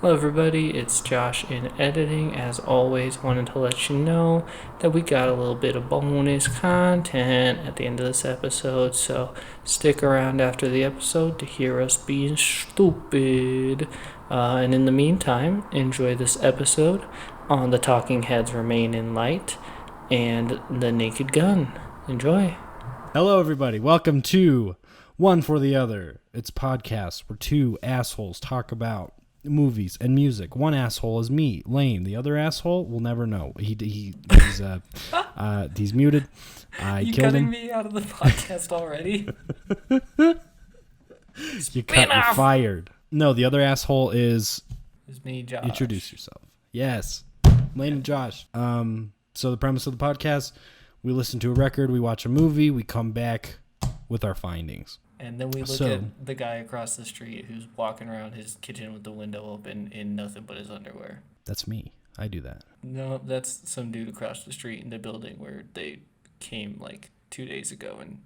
Hello, everybody. It's Josh in editing. As always, wanted to let you know that we got a little bit of bonus content at the end of this episode, so stick around after the episode to hear us being stupid. And in the meantime, enjoy this episode on The Talking Heads Remain in Light and The Naked Gun. Enjoy. Hello, everybody. Welcome to One for the Other. It's a podcast where two assholes talk about movies and music. One asshole is me, Lane. The other asshole will never know. He's muted. I You killed cutting him. me out of the podcast already? You're fired. No, the other asshole is. It's me, Josh. Introduce yourself. Yes, Lane and Josh. So the premise of the podcast: we listen to a record, we watch a movie, we come back with our findings. And then we look at the guy across the street who's walking around his kitchen with the window open in nothing but his underwear. That's me. I do that. No, that's some dude across the street in the building where they came like 2 days ago and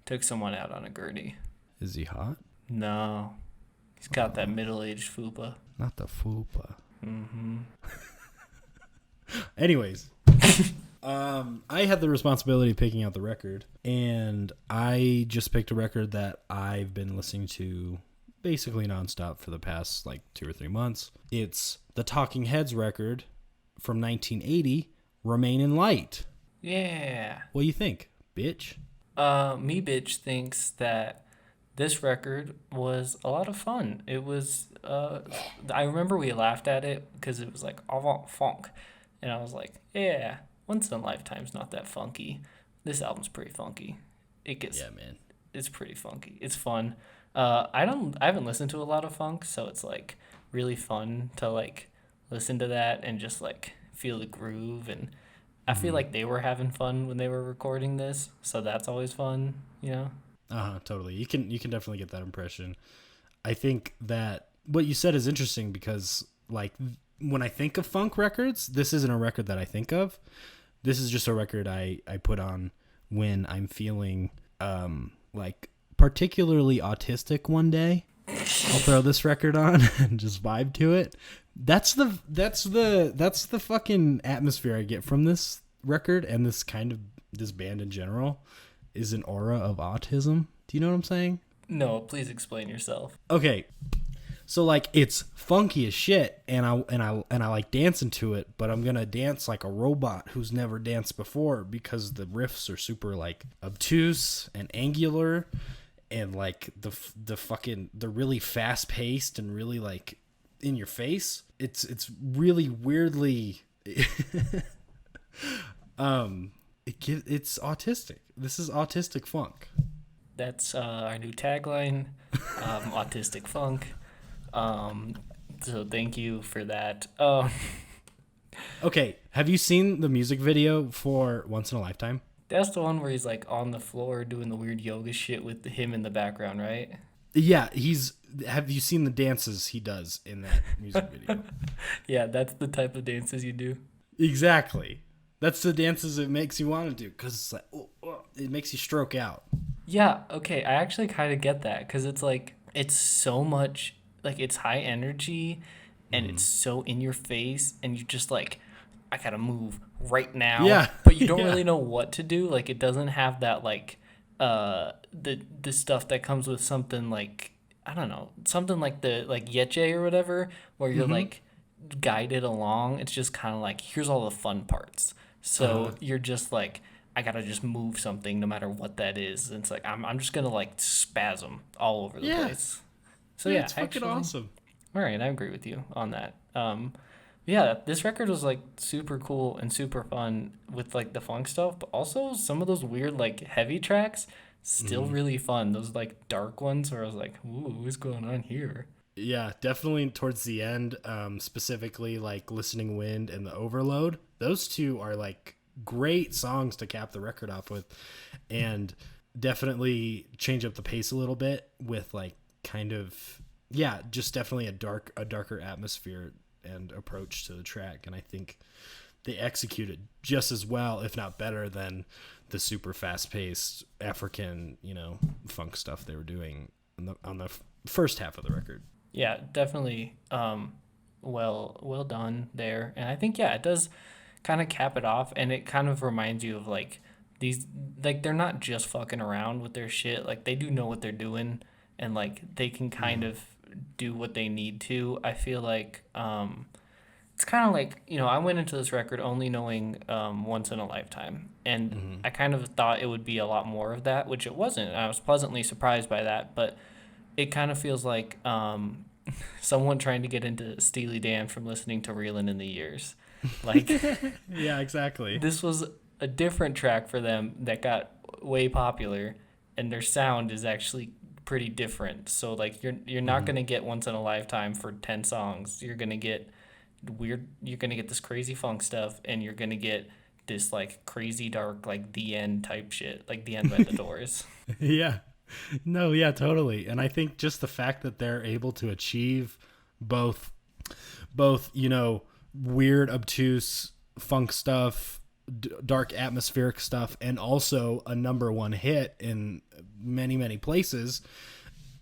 took someone out on a gurney. Is he hot? No. He's got that middle-aged fupa. Not the fupa. Mm-hmm. Anyways. I had the responsibility of picking out the record, and I just picked a record that I've been listening to basically nonstop for the past 2 or 3 months. It's the Talking Heads record from 1980, Remain in Light. Yeah. What do you think, bitch? Me bitch thinks that this record was a lot of fun. It was, I remember we laughed at it because it was like avant funk, and I was like, yeah. Once in a Lifetime's not that funky. This album's pretty funky. Yeah, man. It's pretty funky. It's fun. I haven't listened to a lot of funk, so it's like really fun to listen to that and just feel the groove. And I feel like they were having fun when they were recording this, so that's always fun, you know? Totally. You can definitely get that impression. I think that what you said is interesting because when I think of funk records, this isn't a record that I think of. This is just a record I put on when I'm feeling particularly autistic one day. I'll throw this record on and just vibe to it. That's the fucking atmosphere I get from this record, and this band in general is an aura of autism. Do you know what I'm saying? No, please explain yourself. Okay. So it's funky as shit, and I like dancing to it, but I'm gonna dance like a robot who's never danced before because the riffs are super obtuse and angular, and they're really fast paced and really in your face. It's really weirdly it's autistic. This is autistic funk. That's our new tagline, autistic funk. So thank you for that. Okay, have you seen the music video for Once in a Lifetime? That's the one where he's on the floor doing the weird yoga shit with him in the background, right? Yeah, have you seen the dances he does in that music video? Yeah, that's the type of dances you do. Exactly. That's the dances it makes you want to do, because it makes you stroke out. Yeah, okay, I actually kind of get that, because it's so much... it's high energy, and it's so in your face, and you just I gotta move right now. Yeah. But you don't really know what to do. It doesn't have that the stuff that comes with something I don't know, something like the Yeche or whatever, where you're guided along. It's just kind of here's all the fun parts. So you're just I gotta just move something no matter what that is. And it's I'm just gonna spasm all over the place. So yeah, it's fucking awesome. All right, I agree with you on that. Yeah, this record was super cool and super fun with the funk stuff, but also some of those weird heavy tracks still really fun. Those dark ones where I was ooh, what's going on here? Yeah, definitely towards the end, specifically Listening Wind and The Overload. Those two are great songs to cap the record off with, and definitely change up the pace a little bit with just definitely a darker atmosphere and approach to the track. And I think they executed just as well, if not better, than the super fast paced African, funk stuff they were doing on the first half of the record. Yeah, definitely. well done there. And I think, yeah, it does kind of cap it off, and it kind of reminds you of like these, like they're not just fucking around with their shit. Like they do know what they're doing, and like they can kind of do what they need to. I feel like it's kind of like, I went into this record only knowing Once in a Lifetime, and I kind of thought it would be a lot more of that, which it wasn't. I was pleasantly surprised by that, but it kind of feels like someone trying to get into Steely Dan from listening to Reelin' in the Years. Like, Yeah, exactly. this was a different track for them that got way popular, and their sound is actually pretty different. So like you're not gonna get Once in a Lifetime for 10 songs. You're gonna get this crazy funk stuff, and you're gonna get this like crazy dark like The End type shit, like The End by the Doors. Yeah. No, yeah, totally. And I think just the fact that they're able to achieve both, weird, obtuse funk stuff, dark atmospheric stuff, and also a number one hit in many, many places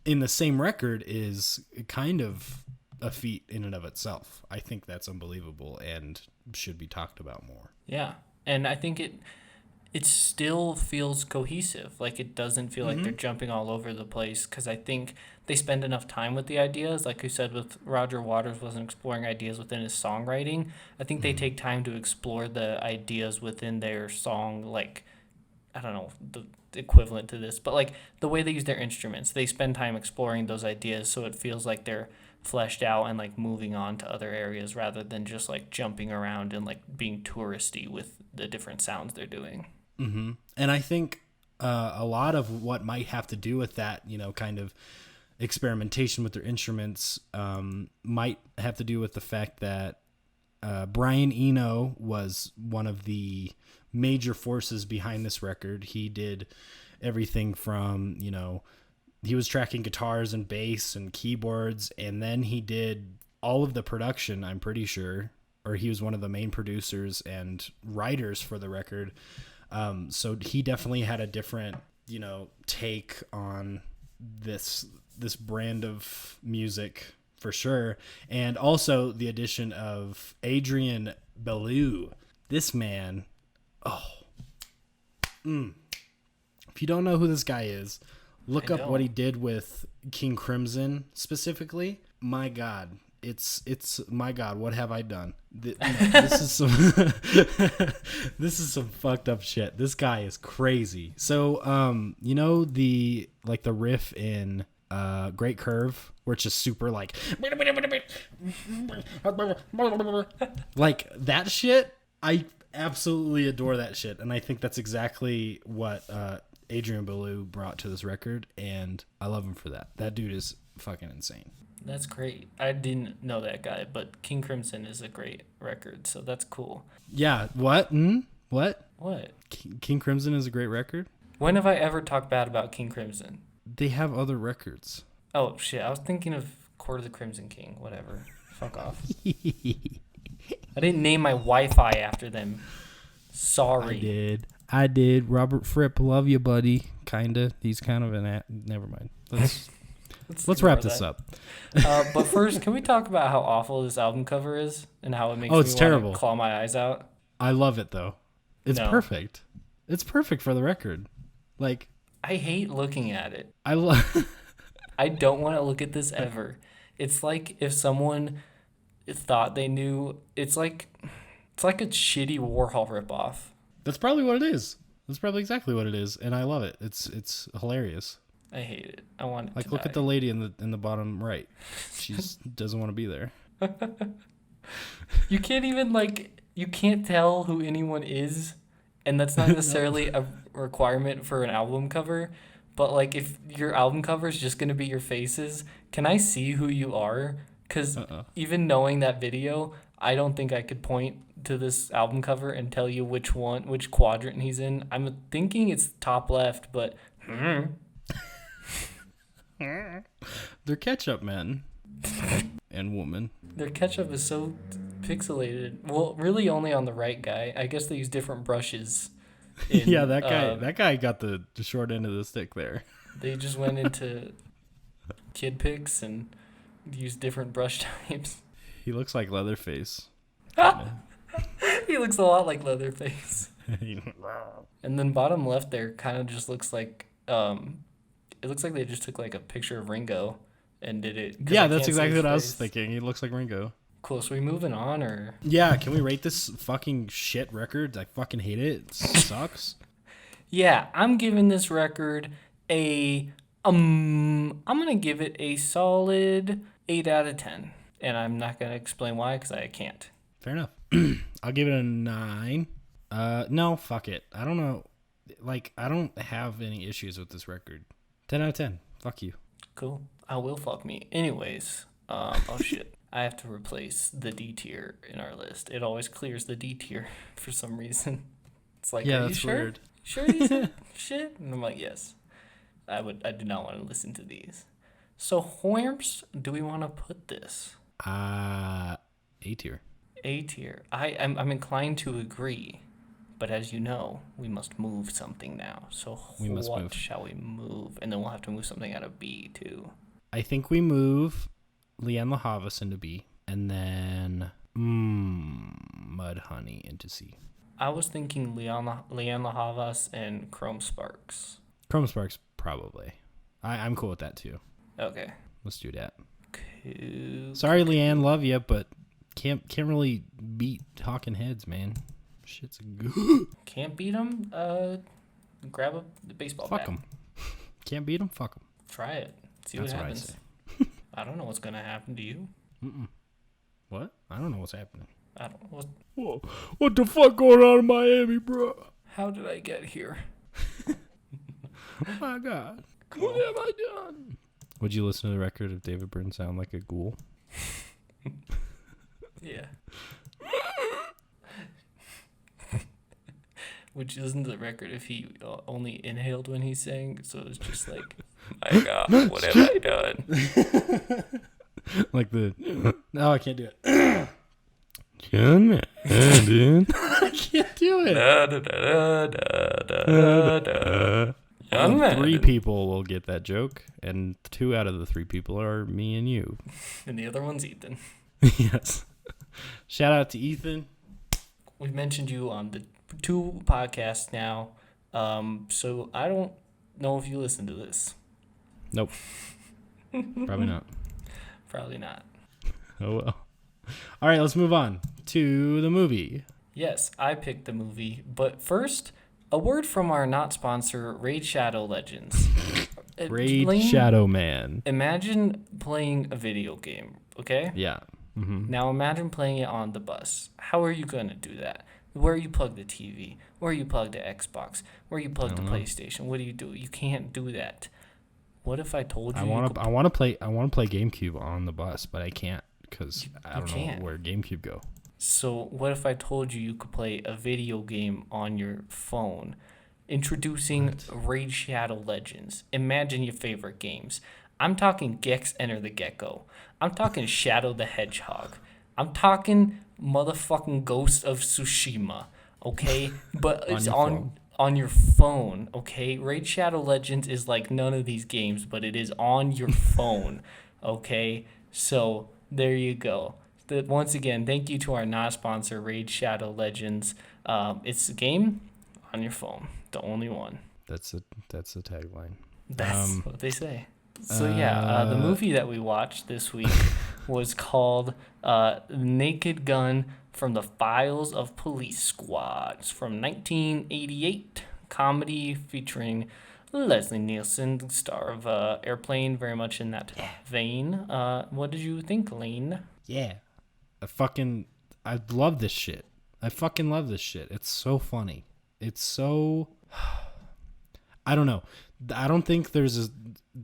in the same record is kind of a feat in and of itself. I think that's unbelievable and should be talked about more. Yeah. And I think it still feels cohesive. Like it doesn't feel like they're jumping all over the place, because I think they spend enough time with the ideas. Like you said, with Roger Waters wasn't exploring ideas within his songwriting. I think they take time to explore the ideas within their song, like, I don't know, the equivalent to this, but like the way they use their instruments. They spend time exploring those ideas, so it feels like they're fleshed out and like moving on to other areas rather than just like jumping around and like being touristy with the different sounds they're doing. And I think a lot of what might have to do with that, kind of experimentation with their instruments might have to do with the fact that Brian Eno was one of the major forces behind this record. He did everything from, he was tracking guitars and bass and keyboards, and then he did all of the production, I'm pretty sure, or he was one of the main producers and writers for the record. So he definitely had a different, take on this brand of music for sure. And also the addition of Adrian Belew. This man, if you don't know who this guy is, look up what he did with King Crimson specifically. My God. It's my God, what have I done? This is some this is some fucked up shit. This guy is crazy. So the riff in Great Curve, where it's just super like like that shit. I absolutely adore that shit, and I think that's exactly what Adrian Belew brought to this record, and I love him for that. That dude is fucking insane. That's great. I didn't know that guy, but King Crimson is a great record, so that's cool. Yeah. What? What? What? King Crimson is a great record? When have I ever talked bad about King Crimson? They have other records. Oh, shit. I was thinking of Court of the Crimson King. Whatever. Fuck off. I didn't name my Wi-Fi after them. Sorry. I did. Robert Fripp, love you, buddy. Kinda. He's kind of never mind. Let's wrap this up. But first, can we talk about how awful this album cover is and how it makes me terrible. Want to claw my eyes out? I love it though. It's perfect. It's perfect for the record. Like, I hate looking at it. I don't want to look at this ever. It's like if someone thought they knew. It's like a shitty Warhol ripoff. That's probably what it is. That's probably exactly what it is, and I love it. It's hilarious. I hate it. I want it. Like, look at the lady in the bottom right. She doesn't want to be there. You can't even you can't tell who anyone is, and that's not necessarily a requirement for an album cover. But like, if your album cover is just gonna be your faces, can I see who you are? Because even knowing that video, I don't think I could point to this album cover and tell you which quadrant he's in. I'm thinking it's top left, but. They're ketchup men and woman. Their ketchup is so pixelated. Well, really only on the right guy. I guess they use different brushes. Yeah, that guy got the short end of the stick there. They just went into kid pics and used different brush types. He looks like Leatherface. He looks a lot like Leatherface. And then bottom left there kind of just looks like it looks like they just took like a picture of Ringo and did it. Yeah, that's exactly what I was thinking. He looks like Ringo. Cool. So we moving on, or yeah? Can we rate this fucking shit record? I fucking hate it. It sucks. Yeah, I'm giving this record I'm gonna give it a solid 8 out of 10, and I'm not gonna explain why because I can't. Fair enough. I'll give it a 9. No, fuck it. I don't know. Like, I don't have any issues with this record. 10 out of 10. Fuck you. Cool. I will fuck me. Anyways, oh shit. I have to replace the D tier in our list. It always clears the D tier for some reason. It's like, yeah, are that's you sure? weird. Sure you said shit? And I'm like, yes. I do not want to listen to these. So, where do we want to put this? A tier. A tier. I'm inclined to agree, but as you know, we must move something now. So what shall we move? And then we'll have to move something out of B too. I think we move Leanne La Havas into B, and then Mudhoney into C. I was thinking Leanne La Havas and Chrome Sparks. Chrome Sparks, probably. I'm cool with that too. Okay. Let's do that. Cool. Sorry, Leanne, love you, but can't really beat Talking Heads, man. Shit's good. Can't beat them? Grab the baseball bat. Fuck them. Can't beat them? Fuck them. Try it. See That's what happens. What I don't know what's going to happen to you. What? I don't know what's happening. I don't know. Whoa. What the fuck going on in Miami, bro? How did I get here? Oh my God. Cool. What have I done? Would you listen to the record if David Byrne sound like a ghoul? Yeah. Would you listen to the record if he only inhaled when he sang? So it was just like, my God, what have I done? Like the... No, I can't do it. Can dude. I can't do it. Da, da, da, da, da, da. Young man. 3 people will get that joke, and 2 out of the 3 people are me and you. And the other one's Ethan. Yes. Shout out to Ethan. We mentioned you on the 2 podcasts now, so I don't know if you listen to this. Nope. Probably not. Probably not. Oh well. All right, let's move on to the movie. Yes, I picked the movie, but first, a word from our not sponsor, Raid Shadow Legends. Raid Shadow Man. Imagine playing a video game, okay? Yeah. Mm-hmm. Now imagine playing it on the bus. How are you going to do that? Where you plug the TV? Where you plug the Xbox? Where you plug the PlayStation? What do? You can't do that. What if I told you? I want to play GameCube on the bus, but I can't because I don't know where GameCube go. So what if I told you could play a video game on your phone? Introducing Raid Shadow Legends. Imagine your favorite games. I'm talking Gex Enter the Gecko. I'm talking Shadow the Hedgehog. I'm talking motherfucking Ghost of Tsushima. Okay, but it's on your phone. Okay, Raid Shadow Legends is like none of these games, but it is on your phone. Okay, so there you go. Once again, thank you to our not sponsor, Raid Shadow Legends. It's a game on your phone, the only one. That's the tagline. That's what they say. So the movie that we watched this week was called Naked Gun from the Files of Police Squad. It's from 1988, comedy featuring Leslie Nielsen, star of Airplane, very much in that vein. What did you think, Lane? Yeah. I love this shit. I fucking love this shit. It's so funny. It's so... I don't know. I don't think there's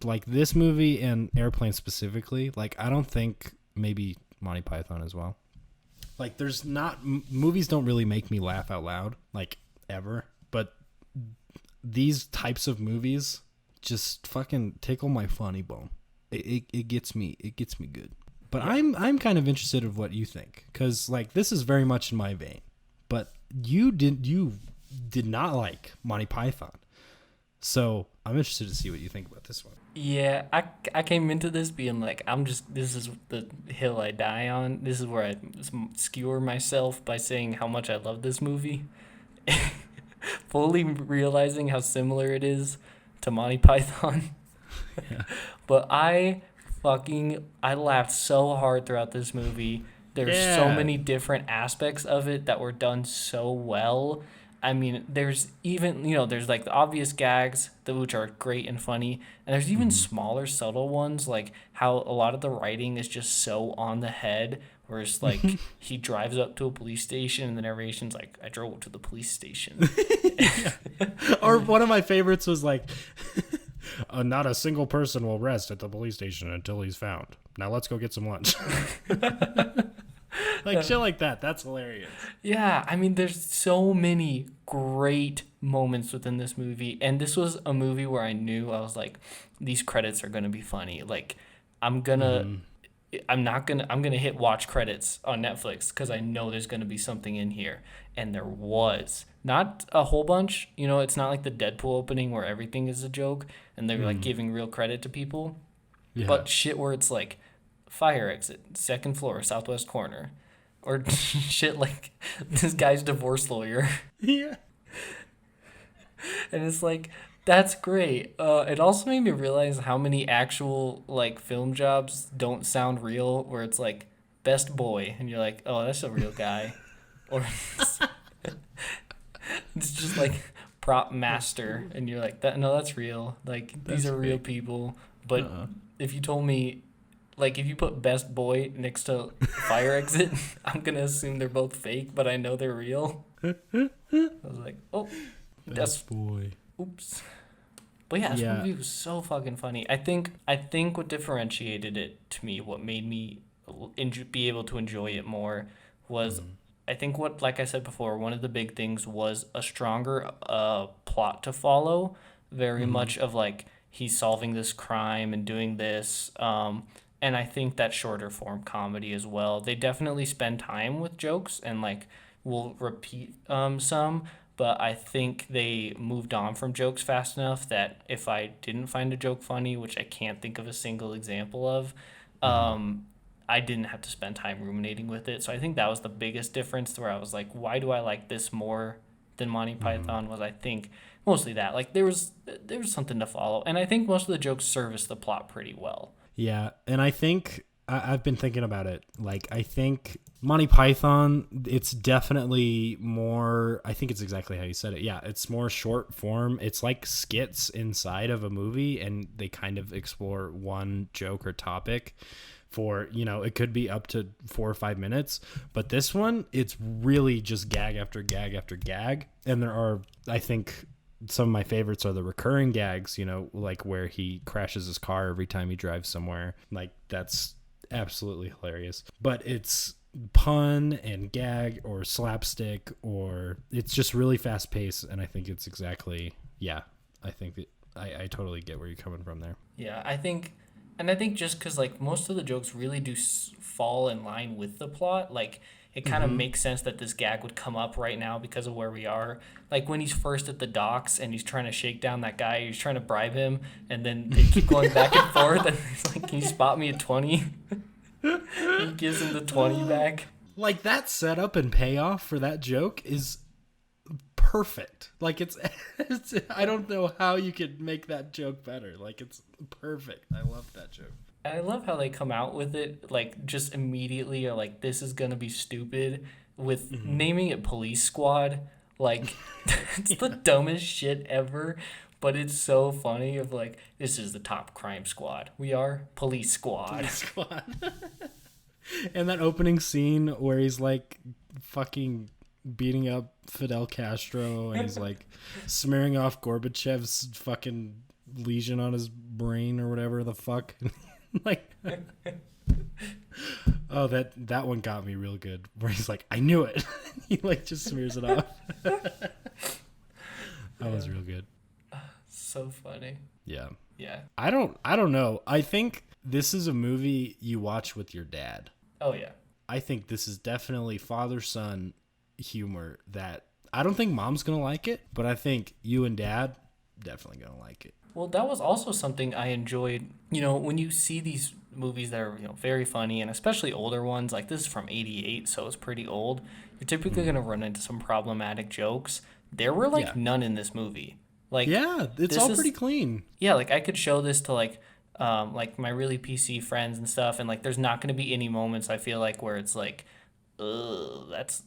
like this movie and Airplane specifically. Like, I don't think maybe Monty Python as well. Like, there's not... Movies don't really make me laugh out loud, like, ever. But these types of movies just fucking tickle my funny bone. It gets me good. But yeah. I'm kind of interested in what you think, because like this is very much in my vein. But you did not like Monty Python, so I'm interested to see what you think about this one. Yeah, I came into this being like, this is the hill I die on. This is where I skewer myself by saying how much I love this movie. Fully realizing how similar it is to Monty Python. Yeah. But I laughed so hard throughout this movie. There's so Yeah. many different aspects of it that were done so well. I mean, there's even, there's like the obvious gags, which are great and funny, and there's even Hmm. smaller, subtle ones, like how a lot of the writing is just so on the head, where it's like he drives up to a police station and the narration's like, I drove to the police station. Yeah. Or one of my favorites was like, not a single person will rest at the police station until he's found. Now let's go get some lunch. Like shit like that. That's hilarious. Yeah, I mean, there's so many great moments within this movie, and this was a movie where I knew I was like, these credits are gonna be funny. Like, I'm gonna, Hmm. I'm gonna hit watch credits on Netflix because I know there's gonna be something in here, and there was not a whole bunch. It's not like the Deadpool opening where everything is a joke and they're like Mm. giving real credit to people, Yeah. but shit where it's like, fire exit, second floor, southwest corner. Or shit like this guy's divorce lawyer. Yeah. And it's like, that's great. It also made me realize how many actual like film jobs don't sound real, where it's like best boy, and you're like, oh, that's a real guy. Or it's just like prop master, and you're like, that no, that's real. Like these That's are real fake. people. But Uh-uh. if you told me, like if you put best boy next to fire exit, I'm gonna assume they're both fake, but I know they're real. I was like, oh, that's Best boy. oops. But yeah, this Yeah. movie was so fucking funny. I think what differentiated it to me, what made me be able to enjoy it more, was Mhm. I think what, like I said before, one of the big things was a stronger plot to follow. Very Mhm. much of like he's solving this crime and doing this. And I think that shorter form comedy as well. They definitely spend time with jokes and like will repeat some, but I think they moved on from jokes fast enough that if I didn't find a joke funny, which I can't think of a single example of, Mhm. um, I didn't have to spend time ruminating with it. So I think that was the biggest difference where I was like, why do I like this more than Monty Mhm. Python? Was I think mostly that. Like there was something to follow. And I think most of the jokes service the plot pretty well. Yeah, and I think I've been thinking about it. Like, I think Monty Python, it's definitely more. I think it's exactly how you said it. Yeah, it's more short form. It's like skits inside of a movie, and they kind of explore one joke or topic for, it could be up to 4 or 5 minutes. But this one, it's really just gag after gag after gag. And there are, I think, some of my favorites are the recurring gags, like where he crashes his car every time he drives somewhere. Like, that's absolutely hilarious. But it's pun and gag or slapstick, or it's just really fast paced. And I think it's exactly, yeah, I think that I totally get where you're coming from there. Yeah, I think just because like most of the jokes really do fall in line with the plot, like it kind of Mm-hmm. makes sense that this gag would come up right now because of where we are. Like when he's first at the docks and he's trying to shake down that guy, he's trying to bribe him, and then they keep going back and forth, and he's like, "Can you spot me at 20?" He gives him the 20 back. Like, that setup and payoff for that joke is perfect. Like, it's I don't know how you could make that joke better. Like, it's perfect. I love that joke. And I love how they come out with it, like, just immediately are like, this is gonna be stupid, with Mm-hmm. naming it Police Squad. Like, it's the dumbest shit ever, but it's so funny of like, this is the top crime squad. We are Police Squad. Squad. And that opening scene where he's like fucking beating up Fidel Castro, and he's like smearing off Gorbachev's fucking lesion on his brain or whatever the fuck. Like, oh, that one got me real good. Where he's like, I knew it. He like just smears it off. That was real good. So funny. Yeah. Yeah. I don't know. I think this is a movie you watch with your dad. Oh, yeah. I think this is definitely father-son humor that I don't think mom's going to like it, but I think you and dad definitely going to like it. Well, that was also something I enjoyed. When you see these movies that are, very funny, and especially older ones, like this is from '88, so it's pretty old, you're typically Mm. going to run into some problematic jokes. There were like Yeah. none in this movie. Like, Yeah, it's this all pretty is, clean. yeah, like I could show this to like my really PC friends and stuff, and like there's not going to be any moments I feel like where it's like, that's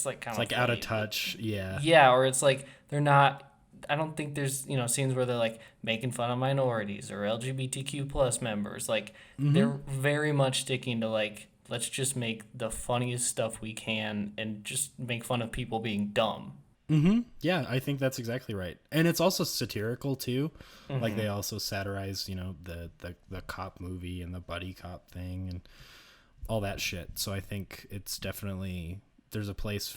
like kind It's of like out of funny. touch. Yeah. Yeah, or it's like they're not. I don't think there's scenes where they're like making fun of minorities or LGBTQ plus members. Like Mm-hmm. they're very much sticking to like let's just make the funniest stuff we can and just make fun of people being dumb. Mm-hmm. Yeah, I think that's exactly right. And it's also satirical too. Like Mm-hmm. they also satirize, the cop movie and the buddy cop thing and all that shit. So I think it's definitely there's a place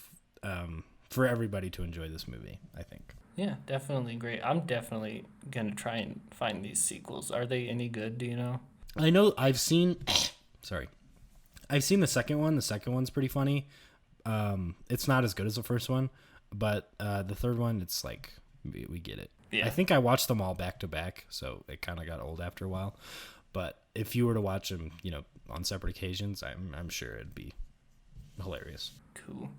for everybody to enjoy this movie, I think. Yeah, definitely great. I'm definitely gonna try and find these sequels. Are they any good? Do you know? I know I've seen sorry. I've seen the second one. The second one's pretty funny. It's not as good as the first one, but the third one, it's like we get it. Yeah. I think I watched them all back to back, so it kind of got old after a while. But if you were to watch them, on separate occasions, I'm sure it'd be hilarious. Cool.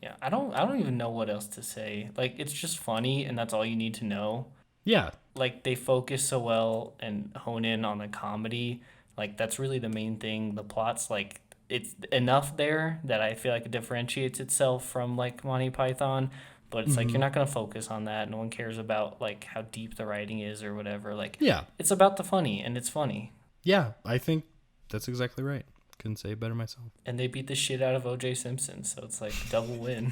Yeah, I don't even know what else to say. Like it's just funny and that's all you need to know. Yeah, Like they focus so well and hone in on the comedy. Like that's really the main thing. The plot's like it's enough there that I feel like it differentiates itself from like Monty Python, but it's like hmm you're not gonna focus on that. No one cares about like how deep the writing is or whatever. Like yeah, it's about the funny and it's funny. yeah. I think that's exactly right. Couldn't say it better myself. And they beat the shit out of OJ Simpson, so it's like double win.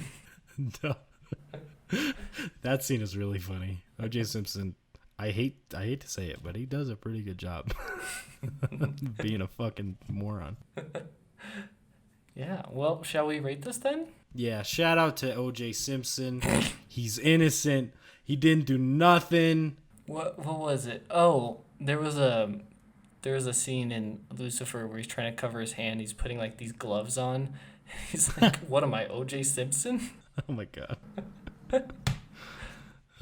That scene is really funny. O.J. Simpson. I hate to say it, but he does a pretty good job being a fucking moron. Yeah. Well, shall we rate this then? Yeah, shout out to O.J. Simpson. He's innocent. He didn't do nothing. What was it? Oh, there was a scene in Lucifer where he's trying to cover his hand. He's putting like these gloves on. He's like, "What am I, O.J. Simpson?" Oh my god.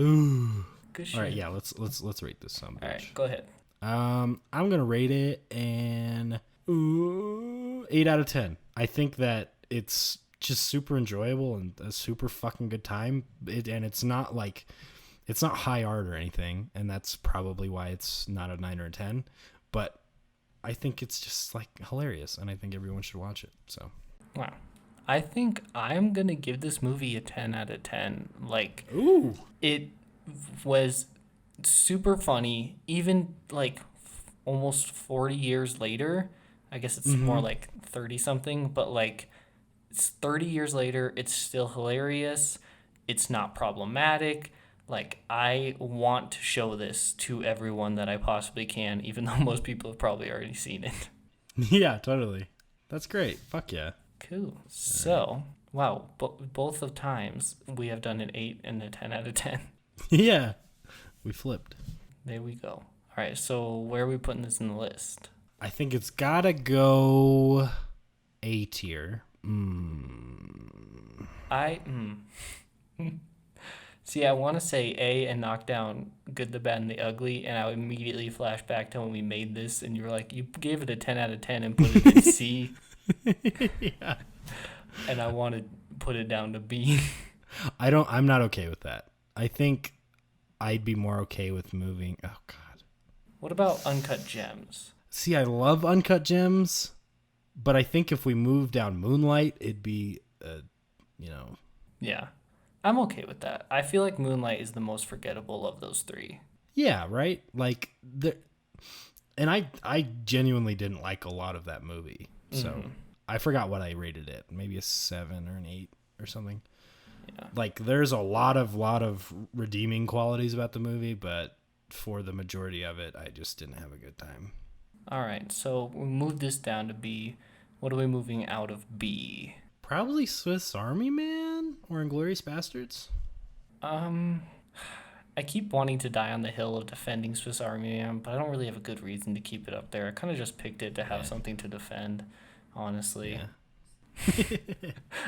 Ooh. Good shit. All right, yeah, let's rate this some All bitch. right, go ahead. I'm gonna rate it an 8 out of 10. I think that it's just super enjoyable and a super fucking good time. And it's not like it's not high art or anything, and that's probably why it's not a 9 or a 10. But I think it's just like hilarious, and I think everyone should watch it. So Wow. I think I'm gonna give this movie a 10 out of 10. Like ooh, it was super funny, even like almost 40 years later. I guess it's more like 30 something, but like it's 30 years later, it's still hilarious. It's not problematic. Like I want to show this to everyone that I possibly can, even though most people have probably already seen it. yeah, totally. That's great. Fuck yeah. Cool. So, wow, both of times we have done an 8 and a 10 out of 10. Yeah, we flipped. There we go. All right, so where are we putting this in the list? I think it's gotta go A tier. I see. I want to say A and knock down Good, the Bad, and the Ugly, and I immediately flash back to when we made this, and you were like, you gave it a 10 out of 10 and put it in C, Yeah. and I want to put it down to B. I'm not okay with that. I think I'd be more okay with moving. Oh god. What about Uncut Gems? See, I love Uncut Gems, but I think if we move down Moonlight, it'd be Yeah, I'm okay with that. I feel like Moonlight is the most forgettable of those three. yeah, right? Like and I genuinely didn't like a lot of that movie. So, I forgot what I rated it. Maybe a 7 or an 8 or something. Yeah. Like there's a lot of redeeming qualities about the movie, but for the majority of it, I just didn't have a good time. All right, so we move this down to B. What are we moving out of B? Probably Swiss Army Man or Inglourious Bastards. I keep wanting to die on the hill of defending Swiss Army Man, but I don't really have a good reason to keep it up there. I kind of just picked it to have something to defend, honestly. Yeah.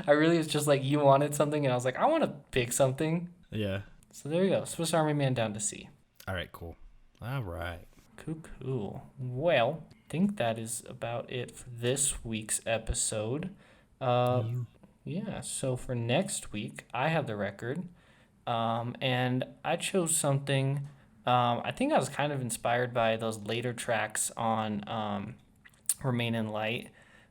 I really was just like, you wanted something, and I was like, I want to pick something. Yeah. So there you go. Swiss Army Man down to C. All right, cool. All right. Cool. Well, I think that is about it for this week's episode. Yeah, so for next week, I have the record. And I chose something. I think I was kind of inspired by those later tracks on Remain in Light,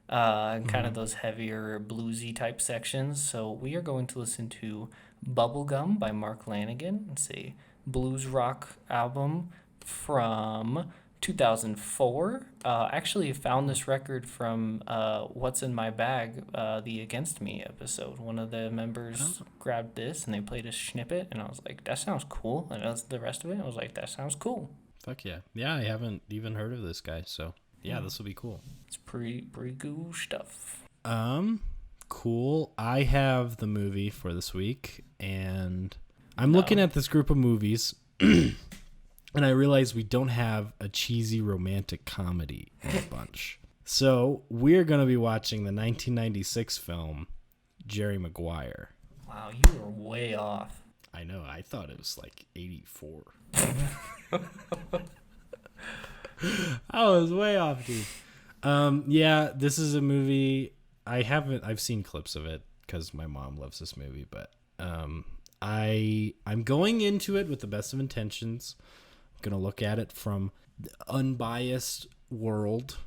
and kind of those heavier bluesy type sections. So we are going to listen to Bubblegum by Mark Lanigan. It's a blues rock album from 2004. Actually found this record from What's in My Bag, the Against Me episode. One of the members grabbed this and they played a snippet, and I was like, that sounds cool. And that's the rest of it. I was like, that sounds cool. Fuck yeah. Yeah, I haven't even heard of this guy, so yeah, this will be cool. It's pretty cool stuff. Cool. I have the movie for this week, and I'm looking at this group of movies, and I realize we don't have a cheesy romantic comedy in a bunch. So we're going to be watching the 1996 film Jerry Maguire. Wow, you were way off. I know. I thought it was like 84. I was way off, dude. Yeah, this is a movie. I've seen clips of it because my mom loves this movie, but I'm going into it with the best of intentions. I'm gonna look at it from the unbiased world,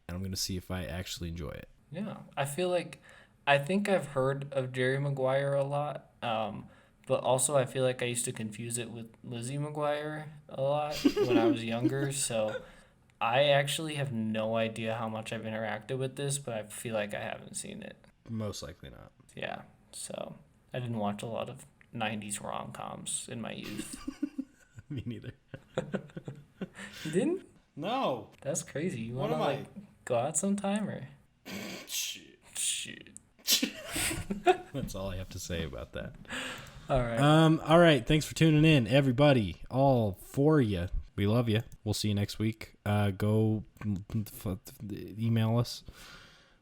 and I'm gonna see if I actually enjoy it. Yeah, I think I've heard of Jerry Maguire a lot, but also I feel like I used to confuse it with Lizzie McGuire a lot when I was younger, so I actually have no idea how much I've interacted with this, but I feel like I haven't seen it. Most likely not. Yeah, so I didn't watch a lot of 90s rom-coms in my youth. Me neither. You didn't? No. That's crazy. You What want to am I? go out sometime or? Shit. That's all I have to say about that. All right. All right. Thanks for tuning in, everybody. All for you. We love you. We'll see you next week. Go email us.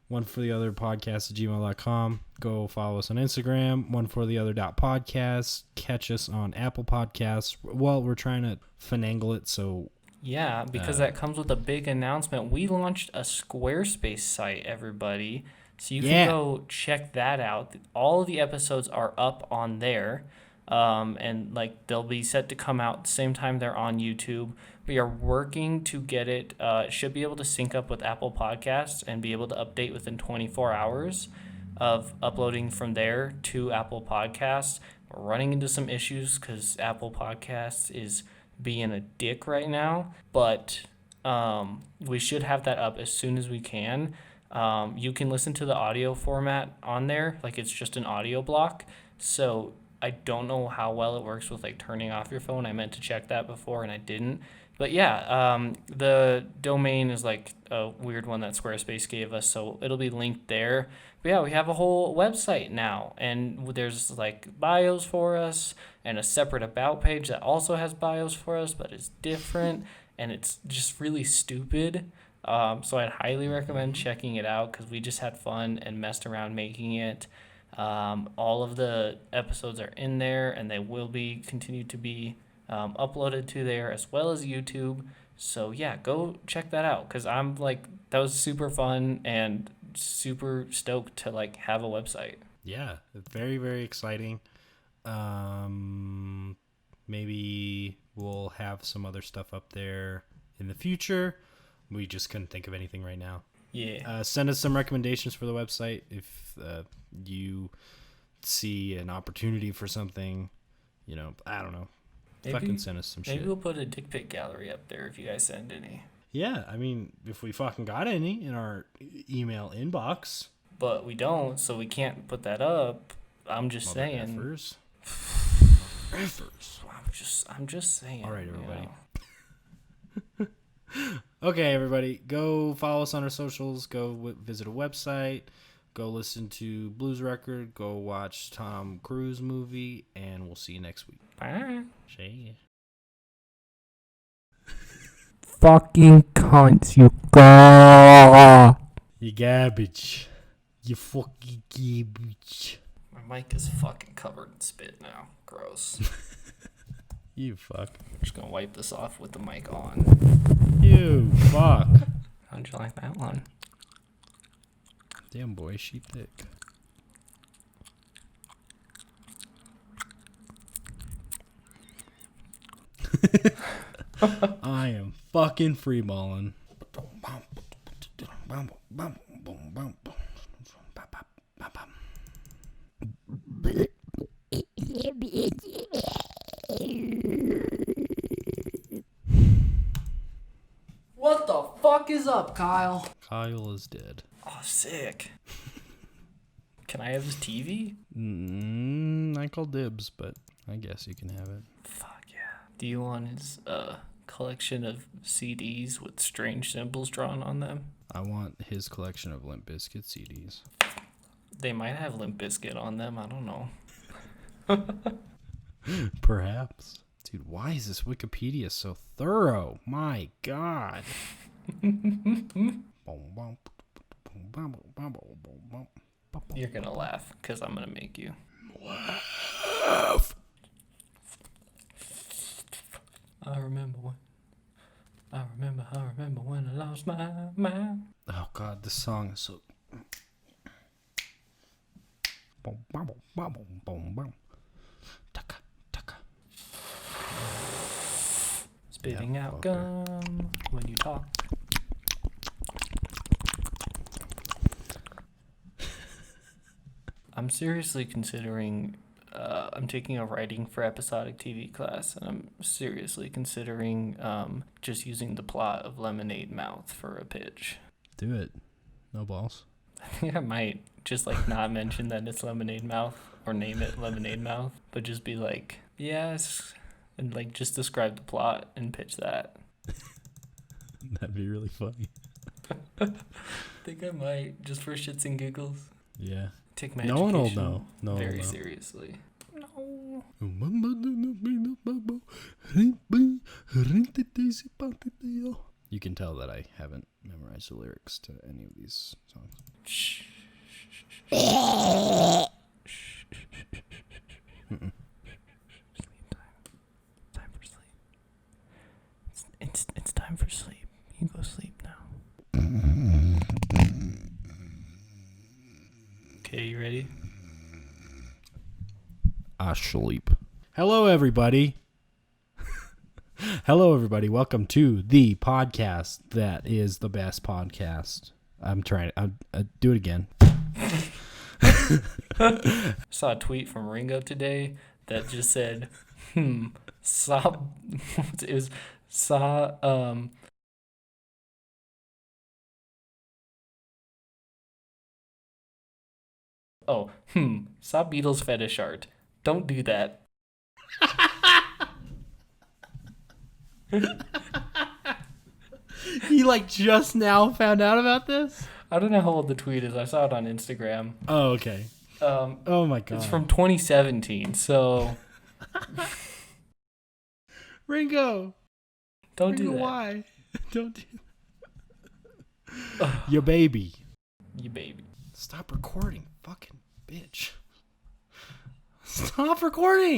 One for the other podcast at gmail.com. Go follow us on Instagram. One for the other podcast. Catch us on Apple Podcasts. Well, we're trying to finagle it, so Yeah, because that comes with a big announcement. We launched a Squarespace site, everybody. So you can go check that out. All of the episodes are up on there. And like they'll be set to come out the same time they're on YouTube. We are working to get it. It should be able to sync up with Apple Podcasts and be able to update within 24 hours of uploading from there to Apple Podcasts. We're running into some issues because Apple Podcasts is being a dick right now, but we should have that up as soon as we can. You can listen to the audio format on there, like it's just an audio block. So I don't know how well it works with like turning off your phone. I meant to check that before and I didn't. But yeah, the domain is like a weird one that Squarespace gave us, so it'll be linked there. But yeah, we have a whole website now, and there's like bios for us and a separate about page that also has bios for us, but it's different and it's just really stupid. So I'd highly recommend checking it out because we just had fun and messed around making it. All of the episodes are in there, and they will be continued to be uploaded to there as well as YouTube. So yeah, go check that out because I'm like, that was super fun and super stoked to like have a website. Yeah, very, very exciting. Maybe we'll have some other stuff up there in the future. We just couldn't think of anything right now. Yeah. Send us some recommendations for the website if you see an opportunity for something. You know, I don't know. Fucking send us some shit. Maybe we'll put a dick pic gallery up there if you guys send any. Yeah, I mean, if we fucking got any in our email inbox. But we don't, so we can't put that up. I'm just saying. Effers. I'm just saying. All right, everybody. You know. Okay, everybody, go follow us on our socials. Go visit a website. Go listen to Blues Record. Go watch Tom Cruise movie, and we'll see you next week. Bye. See ya. Fucking cunts, you go. You garbage. You fucking garbage. My mic is fucking covered in spit now. Gross. You fuck. I'm just gonna wipe this off with the mic on. You fuck. How'd you like that one? Damn boy, she thick. I am fucking freeballing. What the fuck is up, Kyle? Kyle is dead. Oh, sick. Can I have his TV? I call dibs, but I guess you can have it. Fuck yeah. Do you want his collection of CDs with strange symbols drawn on them? I want his collection of Limp Bizkit CDs. They might have Limp Bizkit on them. I don't know. Perhaps. Dude, why is this Wikipedia so thorough? My God. You're gonna laugh, because I'm gonna make you. Laugh. I remember when I lost my mind. Oh God, this song is so... Taka, taka. Spitting Yeah, out fucker. gum when you talk. I'm seriously considering, I'm taking a writing for episodic TV class, and I'm seriously considering just using the plot of Lemonade Mouth for a pitch. Do it. No balls. I think I might just like not mention that it's Lemonade Mouth or name it Lemonade Mouth, but just be like, yes, and like just describe the plot and pitch that. That'd be really funny. I think I might, just for shits and giggles. Yeah. Take my No one will education know. No one will very know. seriously. No. You can tell that I haven't memorized the lyrics to any of these songs. Shh. Mm-mm. Sleep time. Time for sleep. It's time for sleep. You can go sleep now. Okay, you ready? Sleep. Hello, everybody. Hello, everybody. Welcome to the podcast that is the best podcast. I'm trying. Do it again. Saw a tweet from Ringo today that just said, saw, it was, saw, saw Beatles fetish art. Don't do that. He just now found out about this? I don't know how old the tweet is. I saw it on Instagram. Oh, okay. Oh my God. It's from 2017, so Ringo. don't do Ringo, that. why? Don't do Your baby. You baby. Stop recording, fucking bitch. Stop recording.